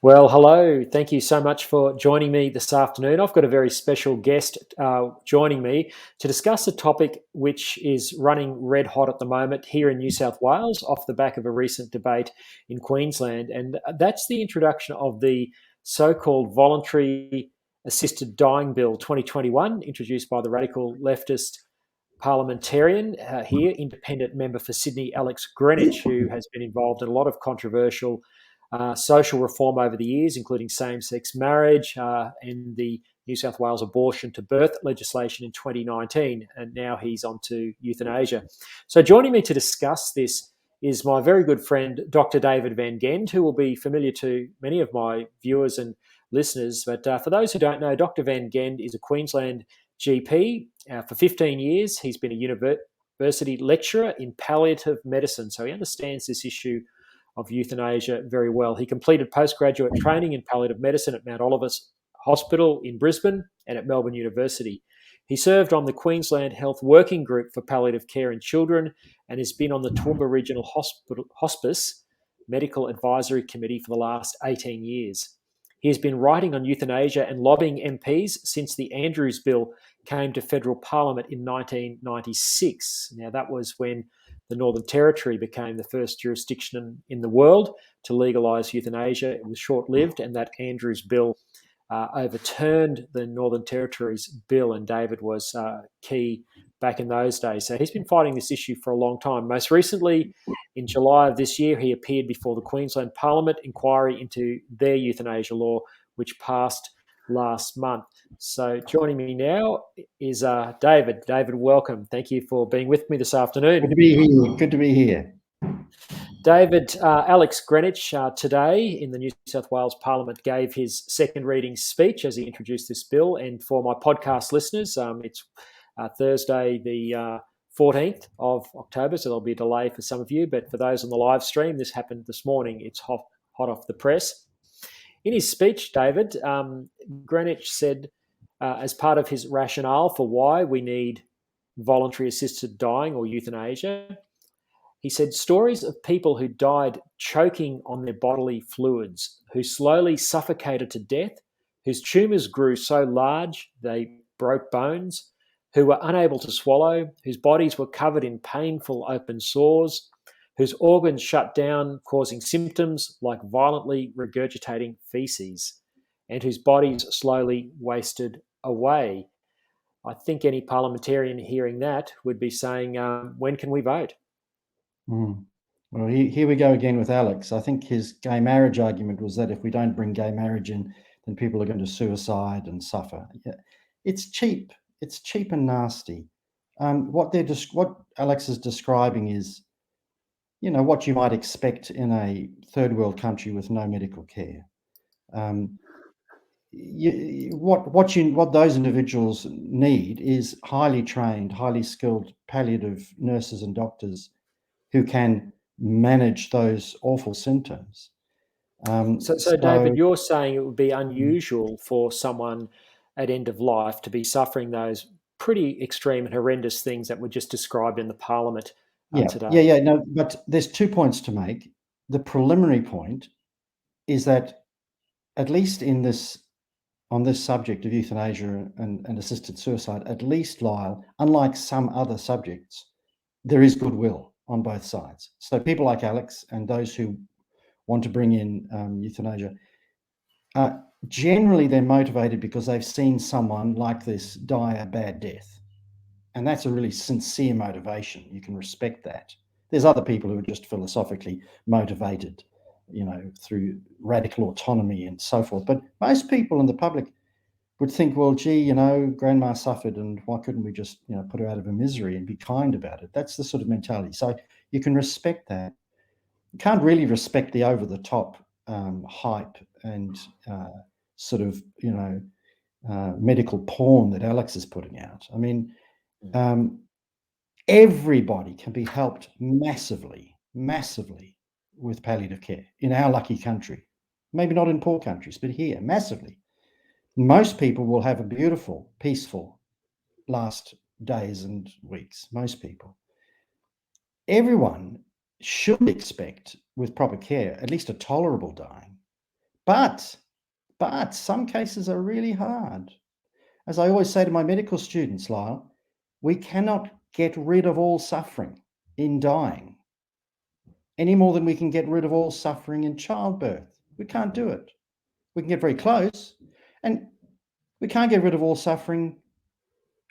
Well, hello. Thank you so much for joining me this afternoon. I've got a very special guest joining me to discuss a topic which is running red hot at the moment here in New South Wales off the back of a recent debate in Queensland. And that's the introduction of the so-called Voluntary Assisted Dying Bill 2021, introduced by the radical leftist parliamentarian here, independent member for Sydney, Alex Greenwich, who has been involved in a lot of controversial social reform over the years, including same-sex marriage and the New South Wales abortion to birth legislation in 2019, and now he's on to euthanasia. So joining me to discuss this is my very good friend, Dr. David Van Gendte, who will be familiar to many of my viewers and listeners. But for those who don't know, Dr. Van Gendte is a Queensland GP. For 15 years, he's been a university lecturer in palliative medicine, so he understands this issue of euthanasia very well. He completed postgraduate training in palliative medicine at Mount Oliver's Hospital in Brisbane and at Melbourne University. He served on the Queensland Health Working Group for Palliative Care in Children and has been on the Toowoomba Regional Hospice Medical Advisory Committee for the last 18 years. He has been writing on euthanasia and lobbying MPs since the Andrews Bill came to federal parliament in 1996. Now, that was when the Northern Territory became the first jurisdiction in the world to legalise euthanasia. It was short-lived, and that Andrews Bill overturned the Northern Territory's bill, and David was key back in those days. So he's been fighting this issue for a long time. Most recently, in July of this year, he appeared before the Queensland Parliament inquiry into their euthanasia law, which passed last month. So joining me now is David. David, welcome. Thank you for being with me this afternoon. Good to be here. Good to be here. David, Alex Greenwich today in the New South Wales Parliament gave his second reading speech as he introduced this bill. And for my podcast listeners, it's Thursday the 14th of October, so there'll be a delay for some of you. But for those on the live stream, this happened this morning. It's hot off the press. In his speech, David, Greenwich said, as part of his rationale for why we need voluntary assisted dying or euthanasia, he said, stories of people who died choking on their bodily fluids, who slowly suffocated to death, whose tumours grew so large they broke bones, who were unable to swallow, whose bodies were covered in painful open sores, whose organs shut down, causing symptoms like violently regurgitating feces, and whose bodies slowly wasted away. I think any parliamentarian hearing that would be saying, when can we vote? Well, here we go again with Alex. I think his gay marriage argument was that if we don't bring gay marriage in, then people are going to suicide and suffer. Yeah. It's cheap. It's cheap and nasty. What Alex is describing is, what you might expect in a third world country with no medical care. What those individuals need is highly trained, highly skilled palliative nurses and doctors who can manage those awful symptoms. So David, you're saying it would be unusual for someone at end of life to be suffering those pretty extreme and horrendous things that were just described in the Parliament today. No, but there's 2 points to make. The preliminary point is that, at least on this subject of euthanasia and assisted suicide, at least, Lyle, unlike some other subjects, there is goodwill on both sides. So people like Alex and those who want to bring in euthanasia, generally they're motivated because they've seen someone like this die a bad death. And that's a really sincere motivation. You can respect that. There's other people who are just philosophically motivated, through radical autonomy and so forth. But most people in the public would think, well, gee, grandma suffered, and why couldn't we just, put her out of her misery and be kind about it? That's the sort of mentality. So you can respect that. You can't really respect the over-the-top hype and medical porn that Alex is putting out. I mean, everybody can be helped massively with palliative care in our lucky country. Maybe not in poor countries, but here, massively. Most people will have a beautiful, peaceful last days and weeks. Most people. Everyone should expect, with proper care, at least a tolerable dying. But some cases are really hard. As I always say to my medical students, Lyle, we cannot get rid of all suffering in dying any more than we can get rid of all suffering in childbirth. We can't do it. We can get very close, and we can't get rid of all suffering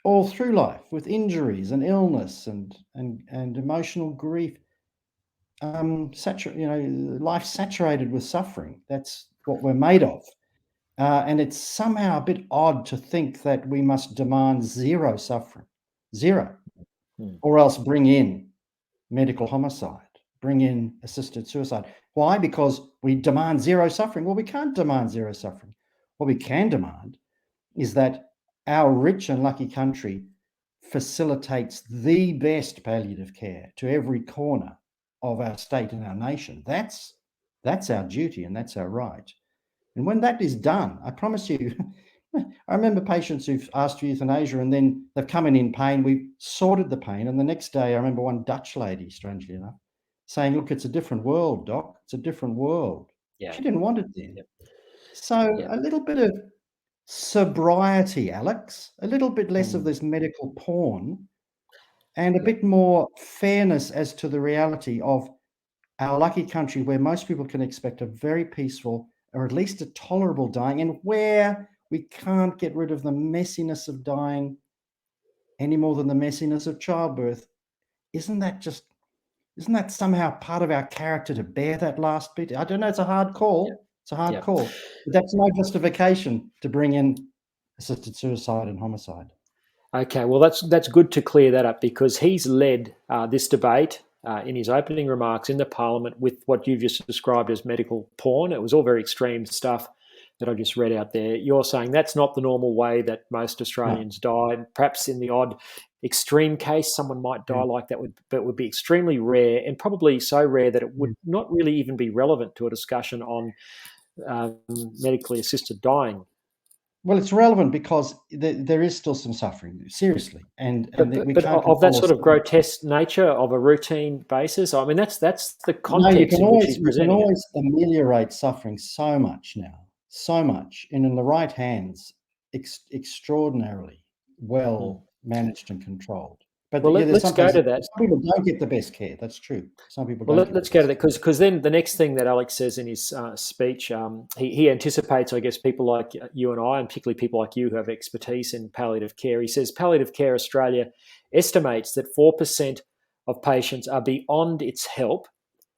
all through life with injuries and illness and emotional grief. Life saturated with suffering. That's what we're made of. And it's somehow a bit odd to think that we must demand zero suffering, zero, or else bring in medical homicide, bring in assisted suicide. Why? Because we demand zero suffering. Well, we can't demand zero suffering. What we can demand is that our rich and lucky country facilitates the best palliative care to every corner of our state and our nation. That's our duty and that's our right. And when that is done, I promise you, I remember patients who've asked for euthanasia and then they've come in pain. We've sorted the pain. And the next day, I remember one Dutch lady, strangely enough, saying, look, it's a different world, doc. It's a different world. Yeah. She didn't want it then. Yep. So a little bit of sobriety, Alex, a little bit less of this medical porn and a bit more fairness as to the reality of our lucky country where most people can expect a very peaceful or at least a tolerable dying, and where we can't get rid of the messiness of dying any more than the messiness of childbirth. Isn't that somehow part of our character to bear that last bit? I don't know, it's a hard call. It's a hard call. But that's no justification to bring in assisted suicide and homicide. Okay, well, that's good to clear that up, because he's led this debate in his opening remarks in the Parliament with what you've just described as medical porn. It was all very extreme stuff that I just read out there. You're saying that's not the normal way that most Australians die. Perhaps in the odd extreme case, someone might die like that, but would be extremely rare, and probably so rare that it would not really even be relevant to a discussion on medically assisted dying. Well, it's relevant because there is still some suffering, seriously, and we but can't of that sort of grotesque nature of a routine basis. I mean, that's the context in which he's presenting. You can always ameliorate suffering so much now, so much, and in the right hands, extraordinarily well managed and controlled. But let's go to that. Some people don't get the best care. That's true. Some people don't. Well, let's go to that, because then the next thing that Alex says in his speech, he anticipates, I guess, people like you and I, and particularly people like you who have expertise in palliative care. He says Palliative Care Australia estimates that 4% of patients are beyond its help,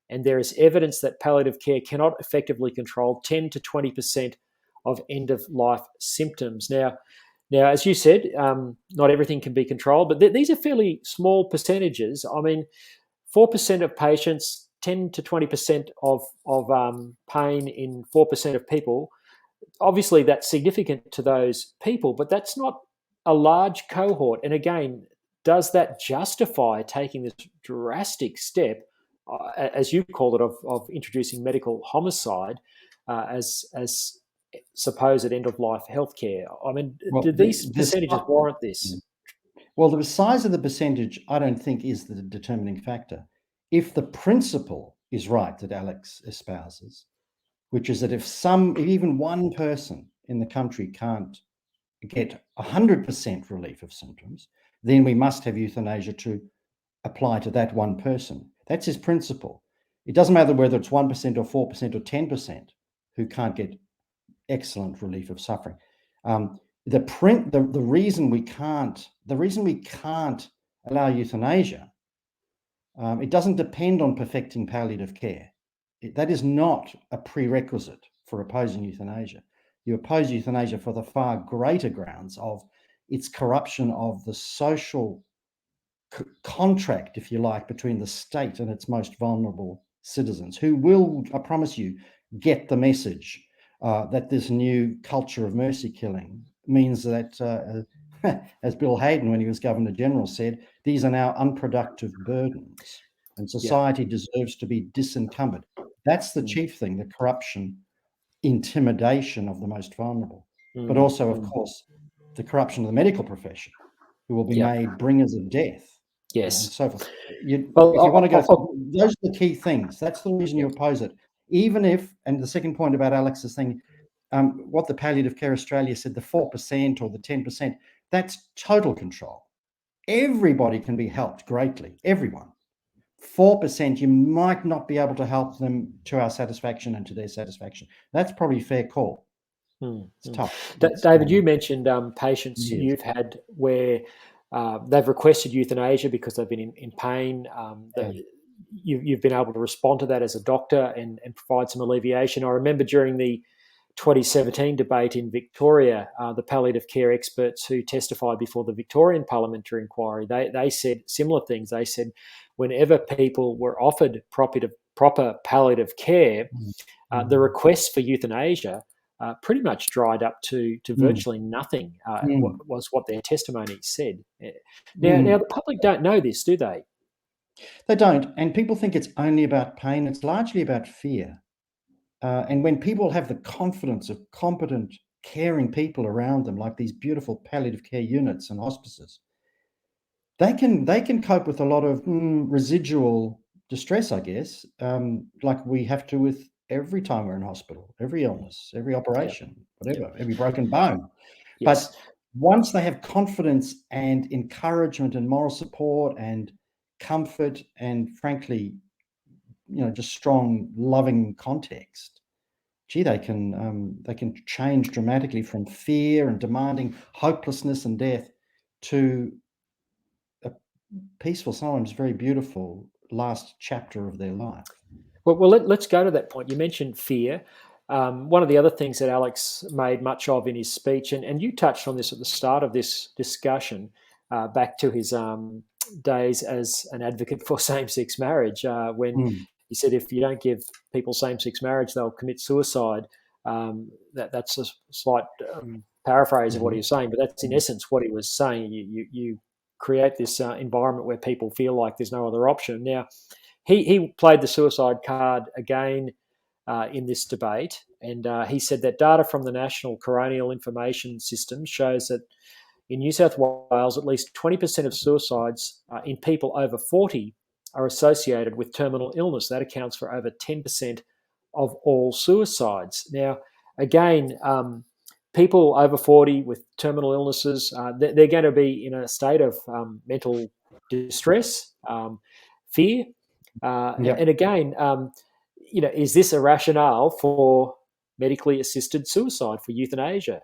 and there is evidence that palliative care cannot effectively control 10 to 20% of end-of-life symptoms. Now, as you said, not everything can be controlled, but these are fairly small percentages. I mean, 4% of patients, 10 to 20% of pain in 4% of people. Obviously, that's significant to those people, but that's not a large cohort. And again, does that justify taking this drastic step, as you call it, of introducing medical homicide as supposed end-of-life healthcare? I mean, do these percentages warrant this? Well, the size of the percentage, I don't think, is the determining factor. If the principle is right that Alex espouses, which is that if even one person in the country can't get 100% relief of symptoms, then we must have euthanasia to apply to that one person. That's his principle. It doesn't matter whether it's 1% or 4% or 10% who can't get excellent relief of suffering. The reason we can't allow euthanasia, it doesn't depend on perfecting palliative care. That is not a prerequisite for opposing euthanasia. You oppose euthanasia for the far greater grounds of its corruption of the social contract, if you like, between the state and its most vulnerable citizens, who will, I promise you, get the message that this new culture of mercy killing means that, as Bill Hayden, when he was Governor General, said, these are now unproductive burdens and society deserves to be disencumbered. That's the chief thing, the corruption, intimidation of the most vulnerable, but also, of course, the corruption of the medical profession, who will be made bringers of death. Yes. And so forth. If you want to go through, those are the key things. That's the reason you oppose it. even if, and the second point about Alex's thing, what the Palliative Care Australia said, the 4% or the 10%, that's total control. Everybody can be helped greatly, everyone. 4%, you might not be able to help them to our satisfaction and to their satisfaction. That's probably fair call. It's tough. David, you mentioned patients Yes. you've had where they've requested euthanasia because they've been in pain. You've been able to respond to that as a doctor and provide some alleviation. I remember during the 2017 debate in Victoria, the palliative care experts who testified before the Victorian parliamentary inquiry, they said similar things. They said whenever people were offered proper palliative care, the requests for euthanasia pretty much dried up to virtually nothing, was what their testimony said. Now, the public don't know this, do they? They don't. And people think it's only about pain. It's largely about fear. And when people have the confidence of competent, caring people around them, like these beautiful palliative care units and hospices, they can cope with a lot of residual distress, I guess, like we have to with every time we're in hospital, every illness, every operation, whatever, every broken bone. Yes. But once they have confidence and encouragement and moral support and comfort and, frankly, just strong, loving context, gee, they can change dramatically from fear and demanding hopelessness and death to a peaceful, sometimes very beautiful last chapter of their life. Well, let's go to that point. You mentioned fear. One of the other things that Alex made much of in his speech, and you touched on this at the start of this discussion, back to his days as an advocate for same-sex marriage, when he said if you don't give people same-sex marriage, they'll commit suicide. That's a slight paraphrase of what he was saying, but that's in essence what he was saying. You create this environment where people feel like there's no other option. Now, he played the suicide card again in this debate, and he said that data from the National Coronial Information System shows that in New South Wales, at least 20% of suicides in people over 40 are associated with terminal illness. That accounts for over 10% of all suicides. Now, again, people over 40 with terminal illnesses, they're going to be in a state of mental distress, fear. And again, is this a rationale for medically assisted suicide, for euthanasia?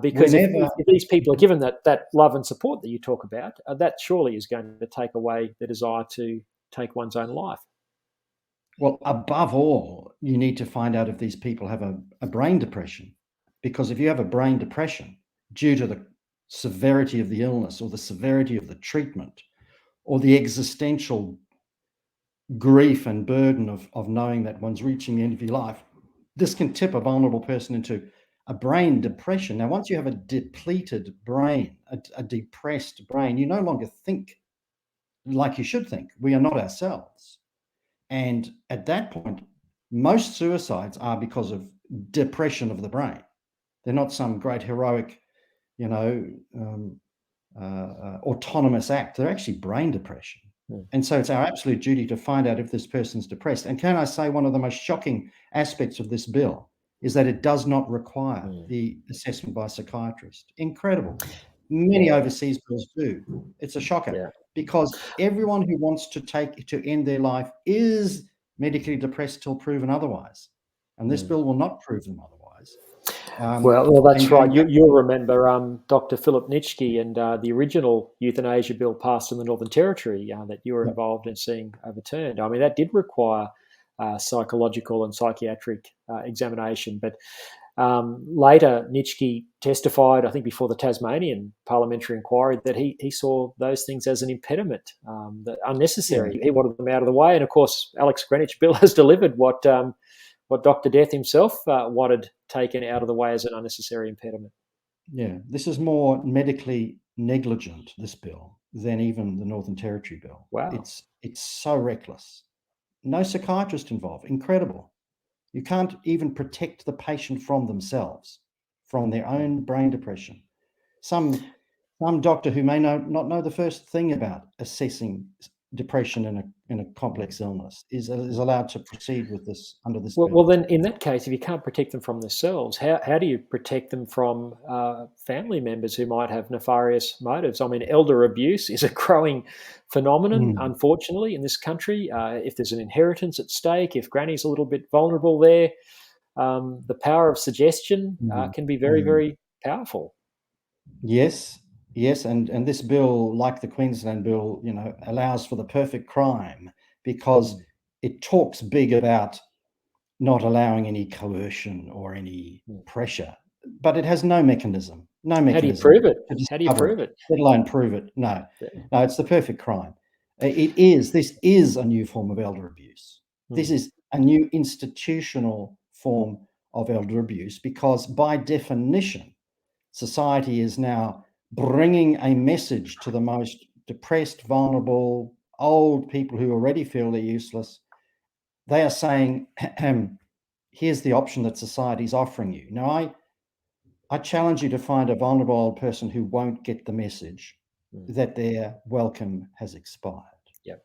Because if these people are given that love and support that you talk about, that surely is going to take away the desire to take one's own life. Well, above all, you need to find out if these people have a brain depression, because if you have a brain depression due to the severity of the illness or the severity of the treatment or the existential grief and burden of knowing that one's reaching the end of your life, this can tip a vulnerable person into a brain depression. Now, once you have a depleted brain, a depressed brain, you no longer think like you should think. We are not ourselves. And at that point, most suicides are because of depression of the brain. They're not some great heroic, autonomous act. They're actually brain depression. And so it's our absolute duty to find out if this person's depressed. And can I say one of the most shocking aspects of this bill is that it does not require the assessment by a psychiatrist. Incredible. Many overseas bills do. It's a shocker because everyone who wants to end their life is medically depressed till proven otherwise. And this bill will not prove them otherwise. Well, that's right. You'll remember Dr. Philip Nitschke and the original euthanasia bill passed in the Northern Territory that you were involved in seeing overturned. I mean, that did require psychological and psychiatric examination. But later, Nitschke testified, I think before the Tasmanian parliamentary inquiry, that he saw those things as an impediment, that unnecessary. He wanted them out of the way. And of course, Alex Greenwich bill has delivered what Dr. Death himself wanted taken out of the way as an unnecessary impediment. Yeah, this is more medically negligent, this bill, than even the Northern Territory bill. Wow. It's so reckless. No psychiatrist involved. Incredible. You can't even protect the patient from themselves, from their own brain depression. Some doctor who may not know the first thing about assessing depression in a complex illness is allowed to proceed with this under this Well, bill. then, in that case, if you can't protect them from themselves, how do you protect them from family members who might have nefarious motives? I mean, elder abuse is a growing phenomenon, Mm. unfortunately, in this country. If there's an inheritance at stake, if granny's a little bit vulnerable there, the power of suggestion Mm. can be very, Mm. very powerful. Yes, yes, and this bill, like the Queensland bill, allows for the perfect crime because Mm. it talks big about not allowing any coercion or any Mm. pressure, but it has no mechanism How do you prove it? to How do you discover prove it, it? let alone prove it. No, Yeah. no, it's the perfect crime. This is a new form of elder abuse. This Mm. is a new institutional form of elder abuse because, by definition, society is now bringing a message to the most depressed, vulnerable, old people who already feel they're useless. They are saying, here's the option that society's offering you. Now, I challenge you to find a vulnerable old person who won't get the message Mm. that their welcome has expired. Yep.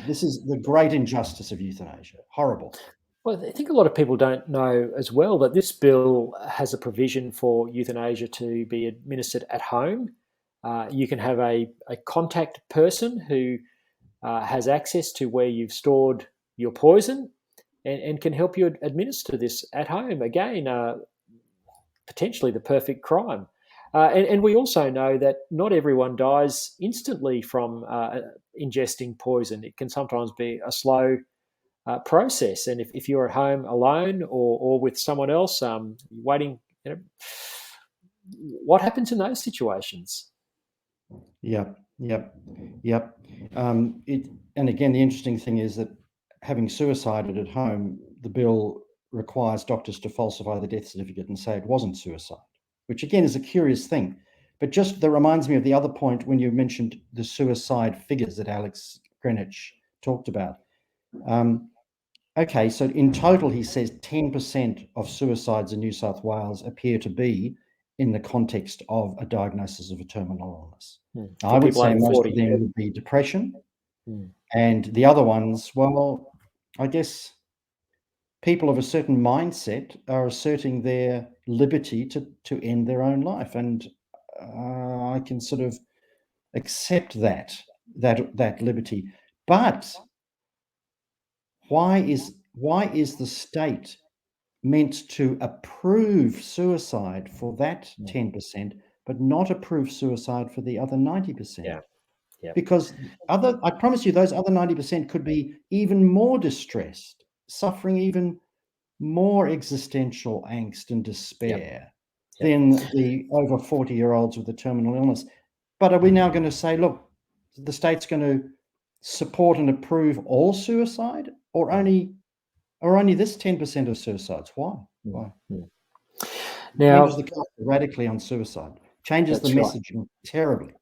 This is the great injustice of euthanasia. Horrible. Well, I think a lot of people don't know as well that this bill has a provision for euthanasia to be administered at home. You can have a contact person who has access to where you've stored your poison and can help you administer this at home. Again, potentially the perfect crime. And we also know that not everyone dies instantly from ingesting poison. It can sometimes be a slow process. And if you're at home alone or with someone else waiting, what happens in those situations? Yep, yep, yep. And again, the interesting thing is that having suicided at home, the bill requires doctors to falsify the death certificate and say it wasn't suicide, which again is a curious thing. But just that reminds me of the other point when you mentioned the suicide figures that Alex Greenwich talked about. Okay, so in total, he says 10% of suicides in New South Wales appear to be in the context of a diagnosis of a terminal illness. Now, For I would people say over most of 40. them would be depression, Mm. and the other ones, well, I guess people of a certain mindset are asserting their liberty to end their own life, and I can sort of accept that liberty. But why is the state meant to approve suicide for that Mm. 10%, but not approve suicide for the other 90%? Yeah, yeah, Because I promise you, those other 90% could be even more distressed, suffering even more existential angst and yeah, despair yeah. than the over 40-year-olds with a terminal illness. But are we now going to say, look, the state's going to support and approve all suicide, or Mm. only this 10% of suicides? Why? Mm. Why? Mm. Changes Now, the culture radically on suicide, changes the that's right. messaging terribly.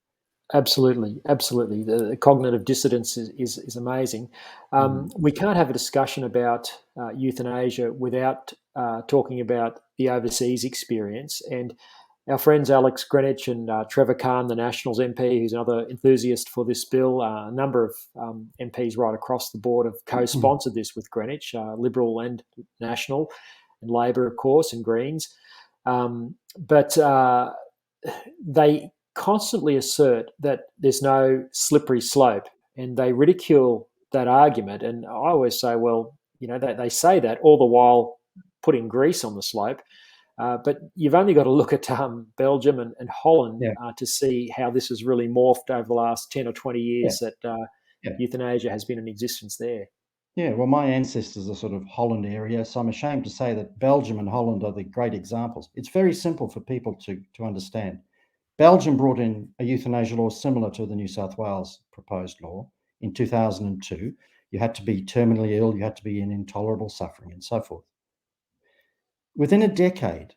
Absolutely, absolutely. The cognitive dissonance is amazing. Mm. We can't have a discussion about euthanasia without talking about the overseas experience. And our friends Alex Greenwich and Trevor Khan, the Nationals MP, who's another enthusiast for this bill, a number of MPs right across the board have co-sponsored this with Greenwich, Liberal and National, and Labor, of course, and Greens. But they constantly assert that there's no slippery slope, and they ridicule that argument. And I always say, well, they say that all the while putting grease on the slope. But you've only got to look at Belgium and Holland Yeah, to see how this has really morphed over the last 10 or 20 yeah, years that yeah. euthanasia has been in existence there. Yeah, well, my ancestors are sort of Holland area, so I'm ashamed to say that Belgium and Holland are the great examples. It's very simple for people to understand. Belgium brought in a euthanasia law similar to the New South Wales proposed law in 2002. You had to be terminally ill, you had to be in intolerable suffering, and so forth. Within a decade,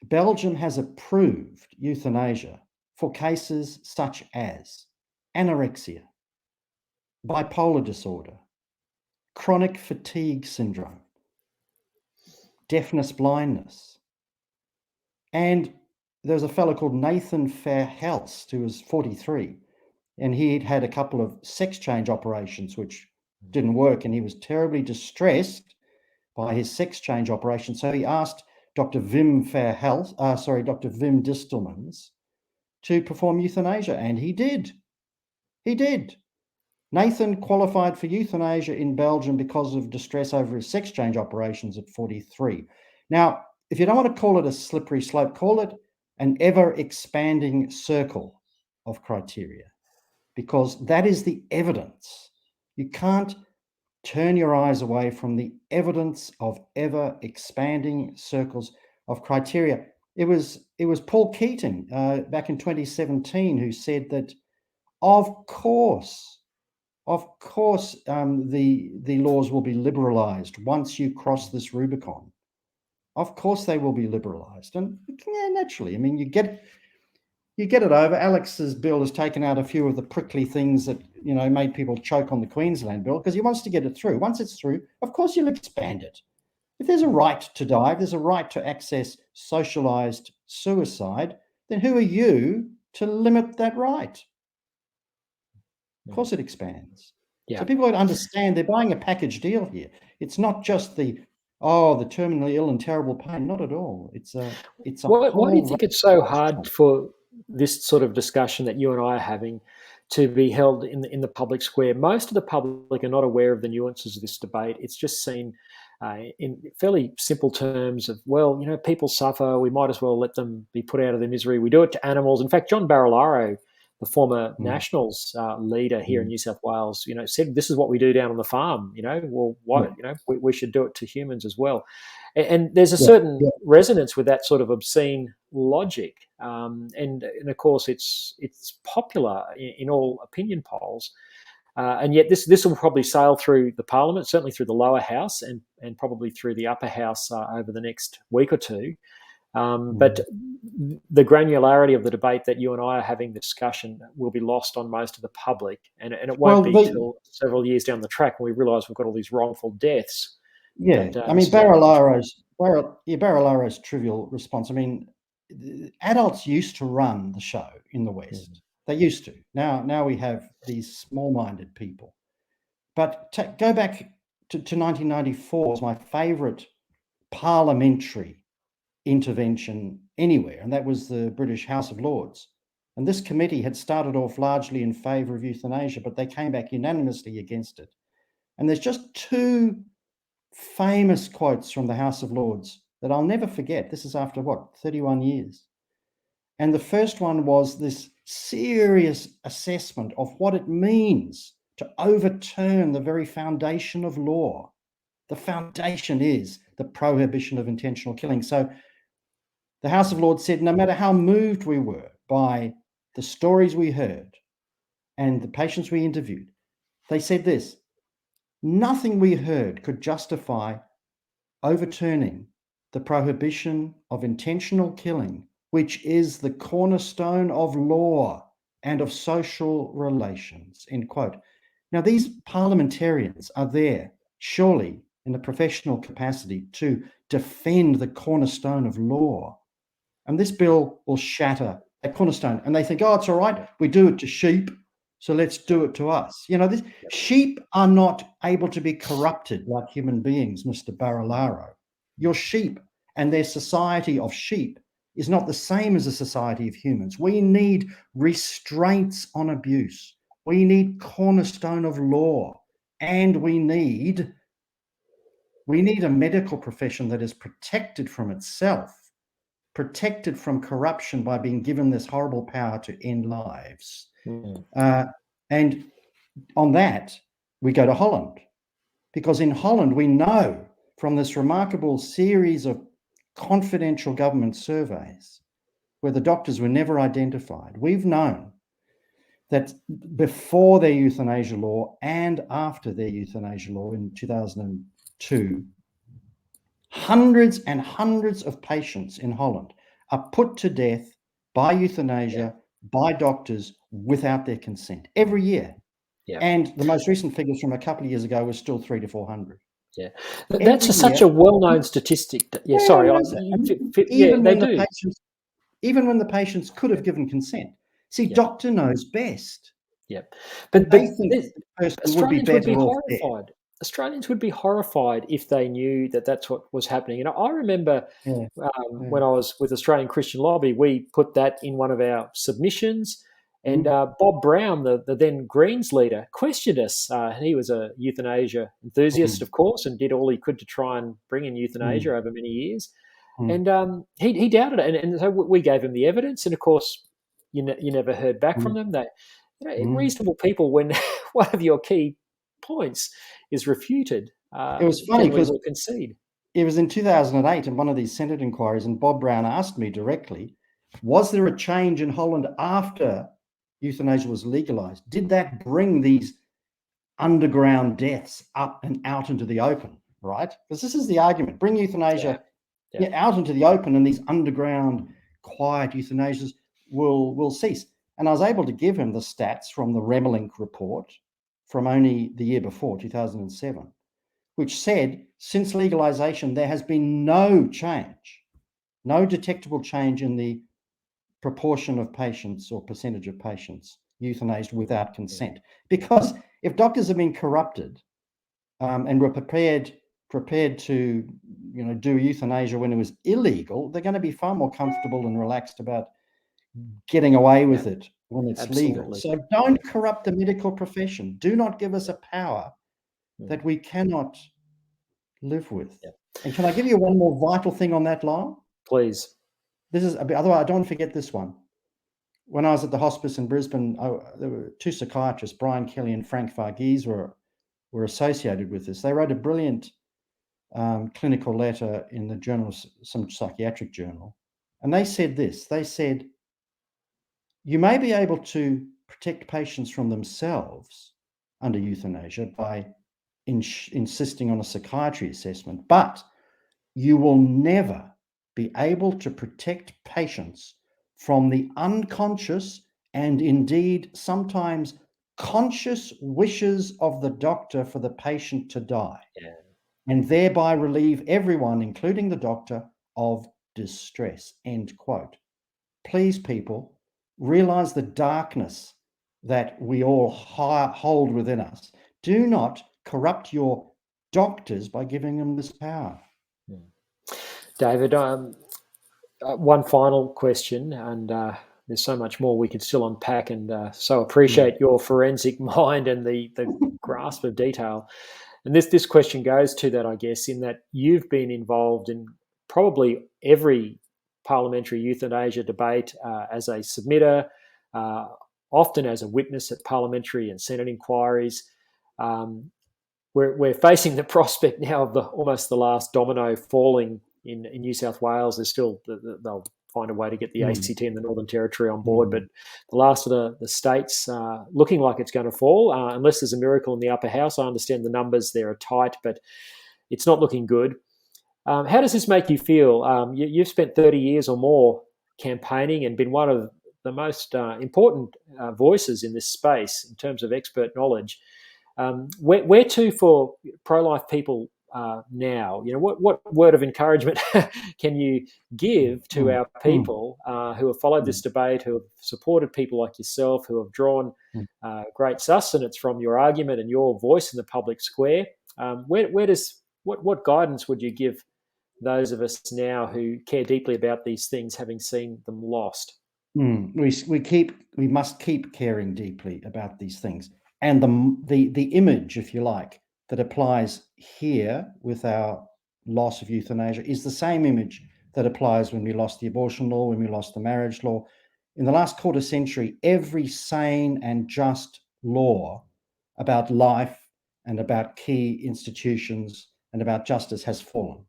Belgium has approved euthanasia for cases such as anorexia, bipolar disorder, chronic fatigue syndrome, deafness, blindness. And there's a fellow called Nathan Fairhelst, who was 43, and he'd had a couple of sex change operations which didn't work, and he was terribly distressed by his sex change operation. So he asked Dr. Wim Distelmans to perform euthanasia, and he did. He did. Nathan qualified for euthanasia in Belgium because of distress over his sex change operations at 43. Now, if you don't want to call it a slippery slope, call it an ever-expanding circle of criteria, because that is the evidence. You can't turn your eyes away from the evidence of ever-expanding circles of criteria. It was Paul Keating back in 2017 who said that, of course, the laws will be liberalised once you cross this Rubicon. Of course they will be liberalised. And yeah, naturally, I mean, you get it over. Alex's bill has taken out a few of the prickly things that, made people choke on the Queensland bill, because he wants to get it through. Once it's through, of course you'll expand it. If there's a right to die, if there's a right to access socialised suicide, then who are you to limit that right? Of course it expands. Yeah. So people understand they're buying a package deal here. It's not just the terminally ill and terrible pain. Not at all. It's a Why do you think it's so hard for this sort of discussion that you and I are having to be held in the public square? Most of the public are not aware of the nuances of this debate. It's just seen in fairly simple terms of, people suffer, we might as well let them be put out of their misery. We do it to animals. In fact, John Barilaro, the former Nationals leader here in New South Wales, said this is what we do down on the farm. We should do it to humans as well. And there's a certain resonance with that sort of obscene logic, and of course it's popular in all opinion polls, and yet this will probably sail through the Parliament, certainly through the lower house, and probably through the upper house over the next week or two. But the granularity of the debate that you and I are having the discussion will be lost on most of the public, and it won't be till several years down the track when we realise we've got all these wrongful deaths. Yeah, I mean, Barilaro's trivial response. I mean, adults used to run the show in the West. They used to. Now we have these small-minded people. But go back to 1994 was my favourite parliamentary intervention anywhere, and that was the British House of Lords. And this committee had started off largely in favour of euthanasia, but they came back unanimously against it. And there's just two famous quotes from the House of Lords that I'll never forget. This is after 31 years. And the first one was this serious assessment of what it means to overturn the very foundation of law. The foundation is the prohibition of intentional killing. So the House of Lords said, no matter how moved we were by the stories we heard and the patients we interviewed, they said this: nothing we heard could justify overturning the prohibition of intentional killing, which is the cornerstone of law and of social relations, end quote. Now, these parliamentarians are there, surely, in a professional capacity to defend the cornerstone of law. And this bill will shatter that cornerstone. And they think, it's all right, we do it to sheep, so let's do it to us. Sheep are not able to be corrupted like human beings, Mr. Barilaro. Your sheep and their society of sheep is not the same as a society of humans. We need restraints on abuse. We need cornerstone of law. And we need a medical profession that is protected from itself, protected from corruption by being given this horrible power to end lives. And on that, we go to Holland, because in Holland, we know from this remarkable series of confidential government surveys where the doctors were never identified, we've known that before their euthanasia law and after their euthanasia law in 2002, hundreds and hundreds of patients in Holland are put to death by euthanasia by doctors without their consent every year. And the most recent figures from a couple of years ago was still 300 to 400. Yeah, that's such a well-known statistic. Even when the patients could have given consent. See, doctor knows best. Yeah. And But they think this, the person would be Australians would be better off dead. horrified. Australians would be horrified if they knew that that's what was happening. And I remember Yeah, yeah. when I was with Australian Christian Lobby, we put that in one of our submissions. And Bob Brown, the then Greens leader, questioned us. And he was a euthanasia enthusiast, of course, and did all he could to try and bring in euthanasia over many years. And he doubted it. And so we gave him the evidence. And of course, you never heard back from them. They, reasonable people, when one of your key points is refuted, It was funny generally because will concede. it was in 2008 in one of these Senate inquiries, and Bob Brown asked me directly, was there a change in Holland after euthanasia was legalized? Did that bring these underground deaths up and out into the open, right? Because this is the argument. Bring euthanasia out into the open and these underground quiet euthanasias will cease. And I was able to give him the stats from the Remelink report from only the year before, 2007, which said since legalization, there has been no change, no detectable change in the proportion of patients or percentage of patients euthanized without consent. Because if doctors have been corrupted and were prepared to do euthanasia when it was illegal, they're going to be far more comfortable and relaxed about getting away with it when it's legal. So don't corrupt the medical profession. Do not give us a power that we cannot live with. And can I give you one more vital thing on that line? Please. This is otherwise I don't forget this one. When I was at the hospice in Brisbane, there were two psychiatrists, Brian Kelly and Frank Varghese, were associated with this. They wrote a brilliant clinical letter in the journal, some psychiatric journal, and they said this. They said, you may be able to protect patients from themselves under euthanasia by insisting on a psychiatry assessment, but you will never be able to protect patients from the unconscious and indeed sometimes conscious wishes of the doctor for the patient to die, and thereby relieve everyone, including the doctor, of distress, end quote. Please, people, realize the darkness that we all hold within us. Do not corrupt your doctors by giving them this power. David, one final question, and there's so much more we could still unpack, and so appreciate your forensic mind and the grasp of detail. And this question goes to that, I guess, in that you've been involved in probably every parliamentary euthanasia debate as a submitter, often as a witness at parliamentary and Senate inquiries. We're facing the prospect now of almost the last domino falling in New South Wales. There's still they'll find a way to get the ACT and the Northern Territory on board, but the last of the states looking like it's going to fall unless there's a miracle in the upper house. I understand the numbers there are tight, but it's not looking good. How does this make you feel? You've spent 30 years or more campaigning and been one of the most important voices in this space in terms of expert knowledge. Where to for pro-life people now? What word of encouragement can you give to our people who have followed this debate, who have supported people like yourself, who have drawn great sustenance from your argument and your voice in the public square? What guidance would you give those of us now who care deeply about these things, having seen them lost? We must keep caring deeply about these things. And the image, if you like, that applies here with our loss of euthanasia is the same image that applies when we lost the abortion law, when we lost the marriage law. In the last quarter century, every sane and just law about life and about key institutions and about justice has fallen.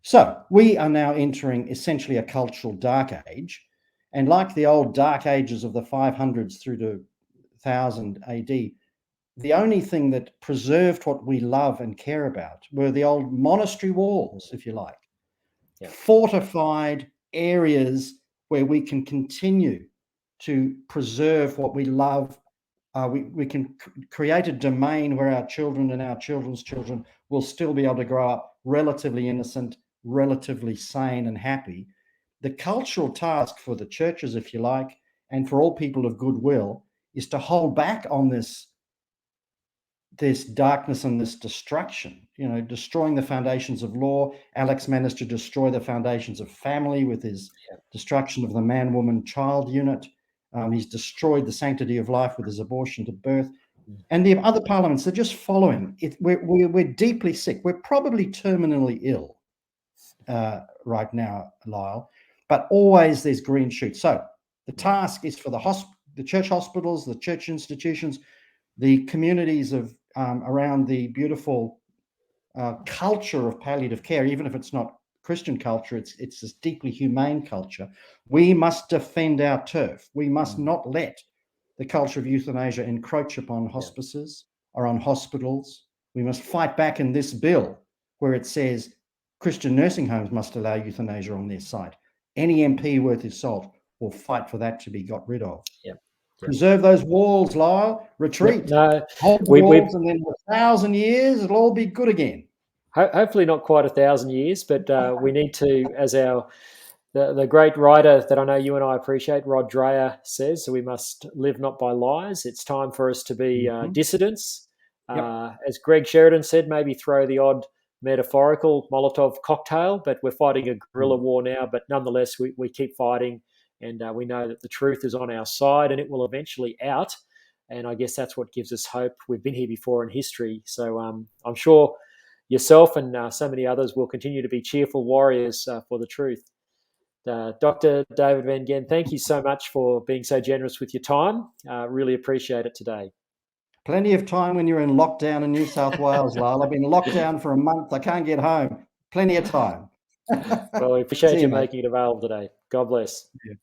So we are now entering essentially a cultural dark age. And like the old dark ages of the 500s through to 1000 AD, the only thing that preserved what we love and care about were the old monastery walls, if you like, fortified areas where we can continue to preserve what we love. We can create a domain where our children and our children's children will still be able to grow up relatively innocent, relatively sane and happy. The cultural task for the churches, if you like, and for all people of goodwill is to hold back on this darkness and this destruction, destroying the foundations of law. Alex managed to destroy the foundations of family with his destruction of the man-woman-child unit. He's destroyed the sanctity of life with his abortion to birth. And the other parliaments are just following it. We're deeply sick. We're probably terminally ill right now, Lyle, but always there's green shoots. So the task is for the church hospitals, the church institutions, the communities of around the beautiful culture of palliative care, even if it's not Christian culture, it's this deeply humane culture. We must defend our turf. We must not let the culture of euthanasia encroach upon hospices or on hospitals. We must fight back in this bill where it says Christian nursing homes must allow euthanasia on their site. Any MP worth his salt will fight for that to be got rid of. Preserve those walls, Lyle. Retreat. Hold the walls, and then in 1,000 years, it'll all be good again. Hopefully not quite 1,000 years, but we need to, as the great writer that I know you and I appreciate, Rod Dreher, says, so we must live not by lies. It's time for us to be dissidents. As Greg Sheridan said, maybe throw the odd metaphorical Molotov cocktail, but we're fighting a guerrilla war now. But nonetheless, we keep fighting, and we know that the truth is on our side, and it will eventually out. And I guess that's what gives us hope. We've been here before in history, so I'm sure yourself and so many others will continue to be cheerful warriors for the truth. Dr. David Van Gen, thank you so much for being so generous with your time. Really appreciate it today. Plenty of time when you're in lockdown in New South Wales, Lyle. I've been locked down for a month. I can't get home. Plenty of time. Well, we appreciate you making it available today. God bless. Yeah.